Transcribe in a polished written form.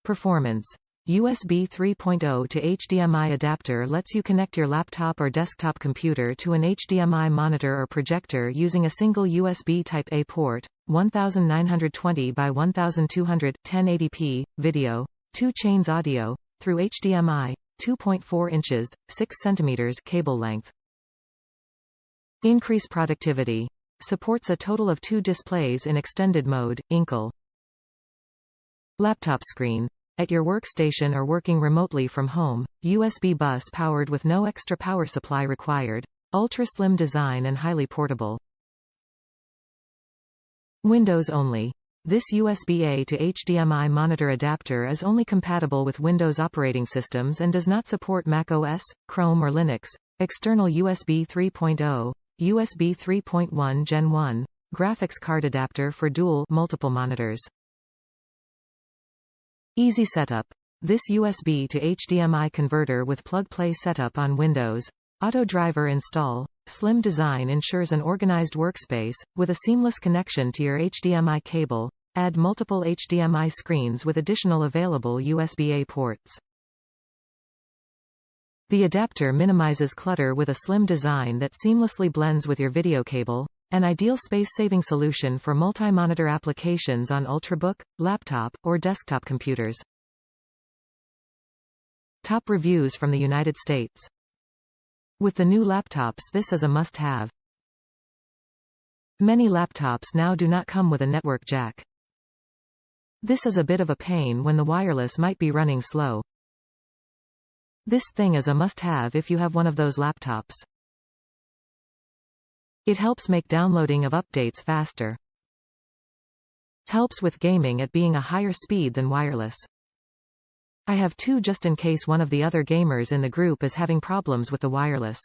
Performance. USB 3.0 to HDMI adapter lets you connect your laptop or desktop computer to an HDMI monitor or projector using a single USB Type-A port, 1920 by 1200 1080p, video, 2 chains audio, through HDMI, 2.4 inches, 6 centimeters cable length. Increase productivity. Supports a total of 2 displays in extended mode, incl. Laptop screen. At your workstation or working remotely from home, USB bus powered with no extra power supply required, ultra-slim design and highly portable. Windows only. This USB-A to HDMI monitor adapter is only compatible with Windows operating systems and does not support macOS, Chrome or Linux. External USB 3.0, USB 3.1 Gen 1, graphics card adapter for dual multiple monitors. Easy setup. This USB to HDMI converter with plug-play setup on Windows. Auto driver install. Slim design ensures an organized workspace, with a seamless connection to your HDMI cable. Add multiple HDMI screens with additional available USB-A ports. The adapter minimizes clutter with a slim design that seamlessly blends with your video cable. An ideal space-saving solution for multi-monitor applications on Ultrabook, laptop, or desktop computers. Top reviews from the United States. With the new laptops, this is a must-have. Many laptops now do not come with a network jack. This is a bit of a pain when the wireless might be running slow. This thing is a must-have if you have one of those laptops. It helps make downloading of updates faster. Helps with gaming at being a higher speed than wireless. I have 2 just in case one of the other gamers in the group is having problems with the wireless.